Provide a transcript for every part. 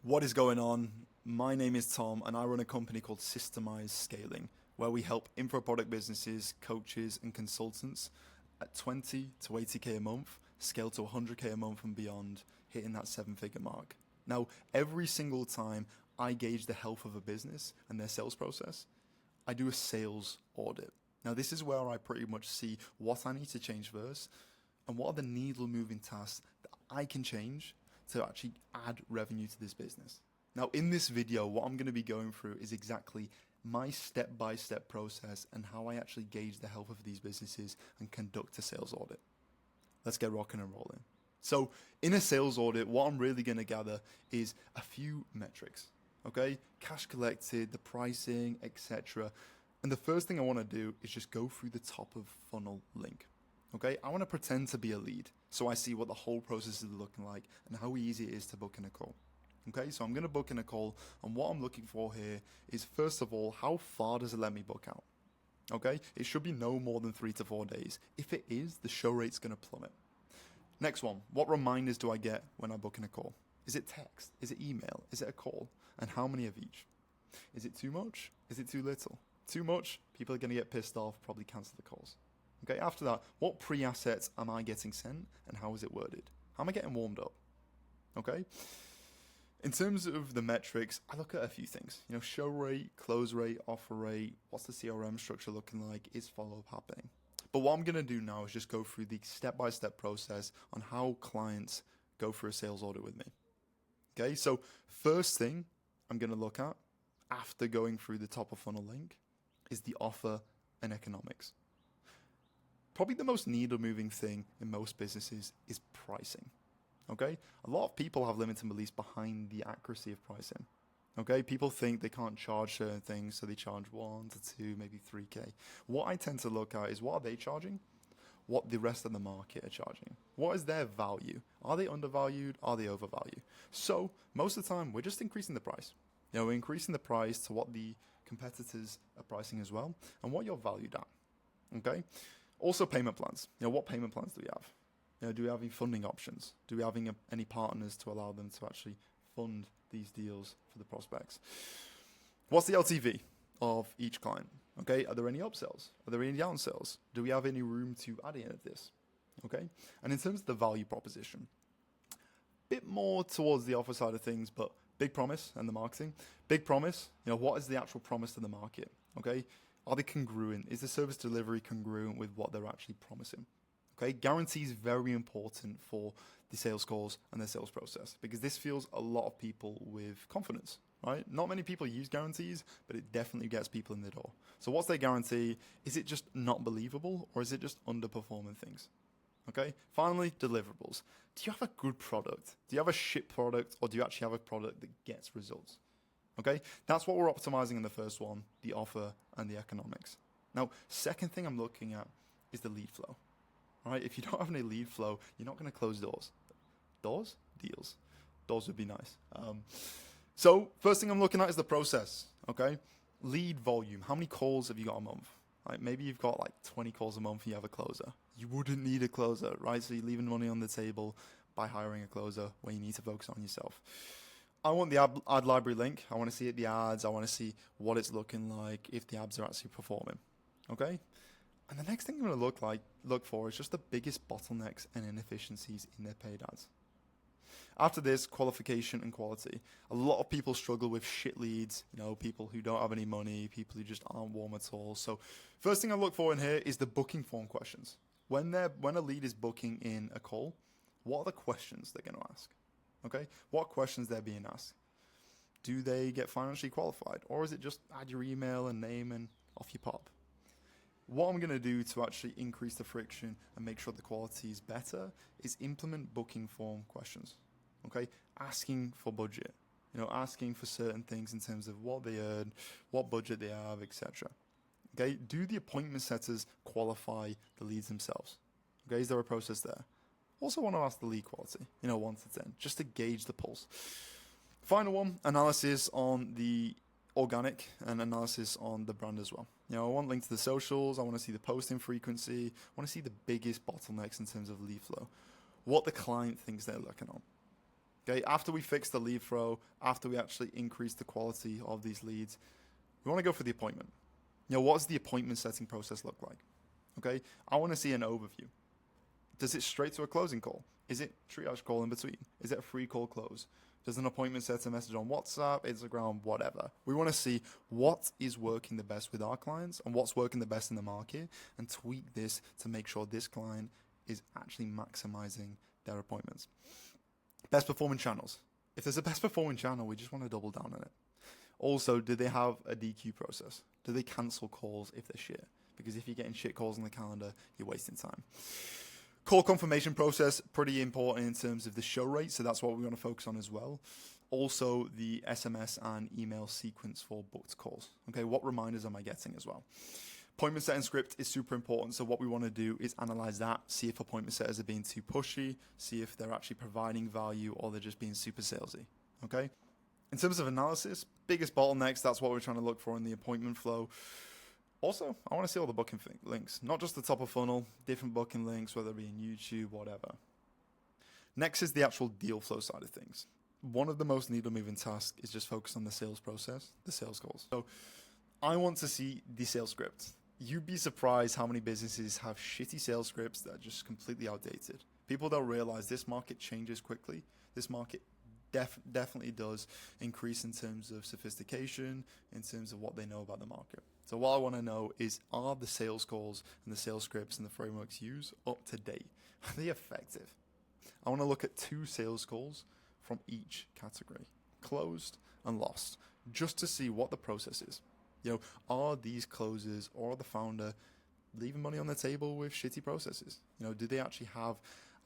What is going on? My name is Tom, and I run a company called Systemize Scaling, where we help info product businesses, coaches, and consultants at 20 to 80K a month scale to 100K a month and beyond, hitting that seven-figure mark. Now, every single time I gauge the health of a business and their sales process, I do a sales audit. Now, this is where I pretty much see what I need to change first and what are the needle moving tasks that I can change to actually add revenue to this business. Now, in this video, what I'm going to be going through is exactly my step-by-step process and how I actually gauge the health of these businesses and conduct a sales audit. Let's get rocking and rolling. So in a sales audit, what I'm really going to gather is a few metrics, okay? Cash collected, the pricing, etc. And the first thing I want to do is just go through the top of funnel link. Okay, I want to pretend to be a lead so I see what the whole process is looking like and how easy it is to book in a call. Okay, so I'm going to book in a call, and what I'm looking for here is, first of all, how far does it let me book out? Okay, it should be no more than 3 to 4 days. If it is, the show rate's going to plummet. Next one, what reminders do I get when I book in a call? Is it text? Is it email? Is it a call? And how many of each? Is it too much? Is it too little? Too much, people are going to get pissed off, probably cancel the calls. Okay, after that, what pre-assets am I getting sent and how is it worded? How am I getting warmed up? Okay. In terms of the metrics, I look at a few things. Show rate, close rate, offer rate, what's the CRM structure looking like, is follow-up happening? But what I'm going to do now is just go through the step-by-step process on how clients go through a sales audit with me. Okay, so first thing I'm going to look at after going through the top of funnel link is the offer and economics. Probably the most needle moving thing in most businesses is pricing. Okay? A lot of people have limiting beliefs behind the accuracy of pricing. Okay? People think they can't charge certain things, so they charge 1 to 2, maybe 3K. What I tend to look at is, what are they charging? What the rest of the market are charging. What is their value? Are they undervalued? Are they overvalued? So most of the time, we're just increasing the price. We're increasing the price to what the competitors are pricing as well, and what you're valued at. Okay? Also, payment plans. What payment plans do we have? Do we have any funding options? Do we have any partners to allow them to actually fund these deals for the prospects? What's the LTV of each client? Okay, are there any upsells? Are there any downsells? Do we have any room to add in of this? Okay, and in terms of the value proposition, bit more towards the offer side of things, but big promise and the marketing. Big promise, what is the actual promise to the market? Okay, are they congruent? Is the service delivery congruent with what they're actually promising? Okay, guarantee is very important for the sales calls and the sales process, because this fills a lot of people with confidence, right? Not many people use guarantees, but it definitely gets people in the door. So what's their guarantee? Is it just not believable, or is it just underperforming things? Okay, finally, deliverables. Do you have a good product? Do you have a shit product, or do you actually have a product that gets results? Okay, that's what we're optimizing in the first one, the offer and the economics. Now, second thing I'm looking at is the lead flow. All right, if you don't have any lead flow, you're not going to close doors. Doors? Deals. Doors would be nice. So first thing I'm looking at is the process. Okay, lead volume. How many calls have you got a month? Right, maybe you've got like 20 calls a month and you have a closer. You wouldn't need a closer, right? So you're leaving money on the table by hiring a closer when you need to focus on yourself. I want the ad library link. I want to see the ads. I want to see what it's looking like, if the ads are actually performing. Okay? And the next thing I'm going to look for is just the biggest bottlenecks and inefficiencies in their paid ads. After this, qualification and quality. A lot of people struggle with shit leads, people who don't have any money, people who just aren't warm at all. So first thing I look for in here is the booking form questions. When a lead is booking in a call, what are the questions they're going to ask? Okay, what questions they're being asked? Do they get financially qualified, or is it just add your email and name and off you pop? What I'm going to do to actually increase the friction and make sure the quality is better is implement booking form questions. Okay, asking for budget, asking for certain things in terms of what they earn, what budget they have, etc. Okay, do the appointment setters qualify the leads themselves? Okay, is there a process there? Also want to ask the lead quality, 1 to 10, just to gauge the pulse. Final one, analysis on the organic and analysis on the brand as well. I want links to the socials. I want to see the posting frequency. I want to see the biggest bottlenecks in terms of lead flow. What the client thinks they're looking on. Okay, after we fix the lead flow, after we actually increase the quality of these leads, we want to go for the appointment. What does the appointment setting process look like? Okay, I want to see an overview. Does it straight to a closing call? Is it triage call in between? Is it a free call close? Does an appointment set a message on WhatsApp, Instagram, whatever? We want to see what is working the best with our clients and what's working the best in the market and tweak this to make sure this client is actually maximizing their appointments. Best performing channels. If there's a best performing channel, we just want to double down on it. Also, do they have a DQ process? Do they cancel calls if they're shit? Because if you're getting shit calls on the calendar, you're wasting time. Call confirmation process, pretty important in terms of the show rate, so that's what we want to focus on as well. Also, the SMS and email sequence for booked calls. Okay, what reminders am I getting as well? Appointment setting script is super important, so what we want to do is analyze that, see if appointment setters are being too pushy, see if they're actually providing value or they're just being super salesy. Okay? In terms of analysis, biggest bottlenecks, that's what we're trying to look for in the appointment flow. Also, I want to see all the booking links, not just the top of funnel, different booking links, whether it be in YouTube, whatever. Next is the actual deal flow side of things. One of the most needle moving tasks is just focus on the sales process, the sales calls. So I want to see the sales script. You'd be surprised how many businesses have shitty sales scripts that are just completely outdated. People don't realize this market changes quickly. This market definitely does increase in terms of sophistication, in terms of what they know about the market. So what I want to know is, are the sales calls and the sales scripts and the frameworks used up to date? Are they effective? I want to look at 2 sales calls from each category, closed and lost, just to see what the process is. Are these closers or the founder leaving money on the table with shitty processes? Do they actually have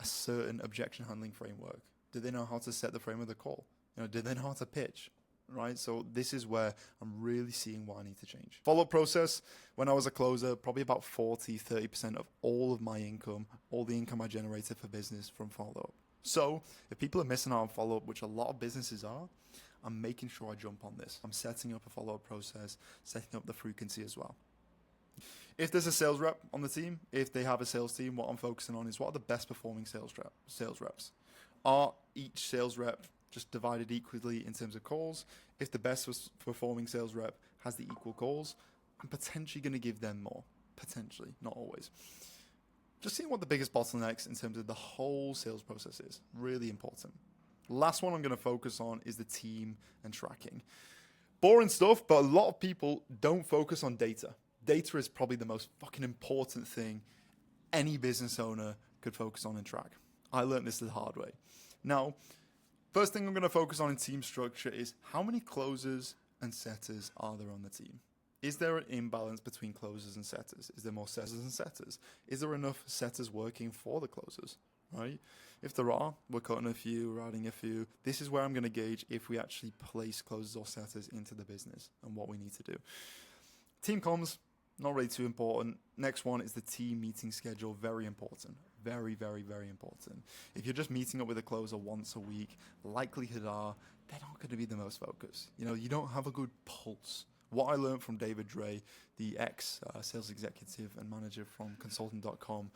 a certain objection handling framework? Do they know how to set the frame of the call? Do they know how to pitch? Right? So this is where I'm really seeing what I need to change. Follow-up process. When I was a closer, probably about 40-30% of all of my income, all the income I generated for business from follow-up. So if people are missing out on follow-up, which a lot of businesses are, I'm making sure I jump on this. I'm setting up a follow-up process, setting up the frequency as well. If there's a sales rep on the team, if they have a sales team, what I'm focusing on is what are the best performing sales reps. Are each sales rep just divided equally in terms of calls? If the best performing sales rep has the equal calls, I'm potentially going to give them more. Potentially, not always. Just seeing what the biggest bottlenecks in terms of the whole sales process is. Really important. Last one I'm going to focus on is the team and tracking. Boring stuff, but a lot of people don't focus on data. Data is probably the most fucking important thing any business owner could focus on and track. I learned this the hard way. Now, first thing I'm going to focus on in team structure is how many closers and setters are there on the team? Is there an imbalance between closers and setters? Is there more setters and setters? Is there enough setters working for the closers? Right? If there are, we're cutting a few, we're adding a few. This is where I'm going to gauge if we actually place closers or setters into the business and what we need to do. Team comms, not really too important. Next one is the team meeting schedule. Very important. Very, very, very important. If you're just meeting up with a closer once a week, likelihood are they're not going to be the most focused. You don't have a good pulse. What I learned from David Dre, the ex-sales executive and manager from consultant.com,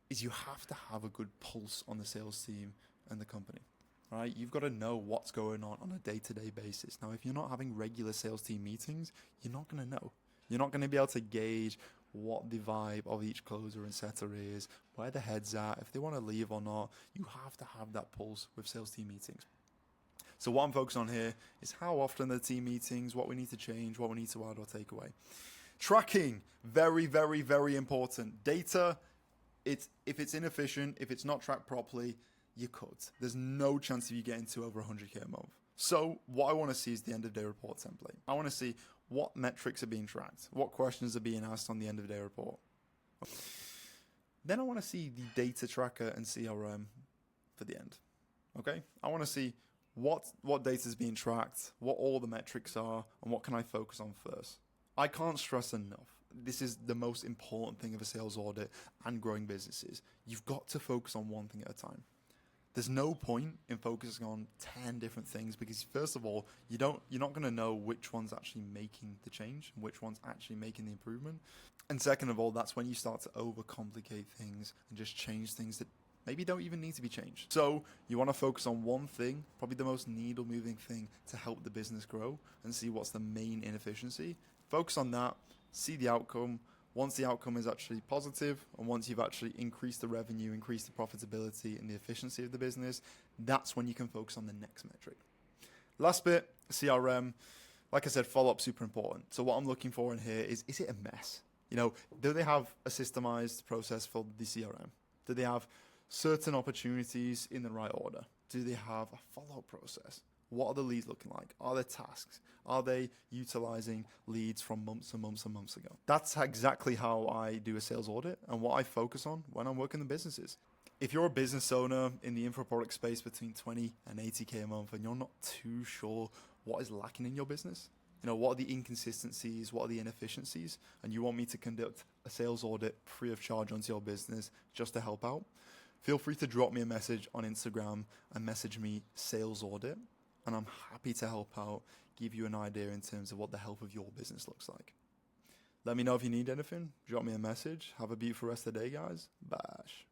is you have to have a good pulse on the sales team and the company, right? You've got to know what's going on a day-to-day basis. Now, if you're not having regular sales team meetings, you're not going to know. You're not going to be able to gauge what the vibe of each closer and setter is, where the head's at, if they want to leave or not. You have to have that pulse with sales team meetings. So what I'm focused on here is how often the team meetings, what we need to change, what we need to add or take away. Tracking, very, very, very important. Data, if it's inefficient, if it's not tracked properly, you're cooked. There's no chance of you getting to over 100K a month. So what I want to see is the end of day report template. I want to see what metrics are being tracked, what questions are being asked on the end of day report. Then I want to see the data tracker and CRM for the end. Okay? I want to see what data is being tracked, what all the metrics are, and what can I focus on first. I can't stress enough. This is the most important thing of a sales audit and growing businesses. You've got to focus on one thing at a time. There's no point in focusing on 10 different things because, first of all, you're not going to know which one's actually making the change and which one's actually making the improvement. And second of all, that's when you start to overcomplicate things and just change things that maybe don't even need to be changed. So you want to focus on one thing, probably the most needle moving thing to help the business grow, and see what's the main inefficiency. Focus on that, see the outcome. Once the outcome is actually positive, and once you've actually increased the revenue, increased the profitability and the efficiency of the business, that's when you can focus on the next metric. Last bit, CRM. Like I said, follow-up super important. So what I'm looking for in here is it a mess? You know, do they have a systemized process for the CRM? Do they have certain opportunities in the right order? Do they have a follow-up process? What are the leads looking like? Are there tasks? Are they utilizing leads from months and months and months ago? That's exactly how I do a sales audit and what I focus on when I'm working the businesses. If you're a business owner in the info product space between 20 and 80K a month and you're not too sure what is lacking in your business, you know, what are the inconsistencies, what are the inefficiencies, and you want me to conduct a sales audit free of charge onto your business just to help out, feel free to drop me a message on Instagram and message me sales audit, and I'm happy to help out, give you an idea in terms of what the health of your business looks like. Let me know if you need anything. Drop me a message. Have a beautiful rest of the day, guys. Bash.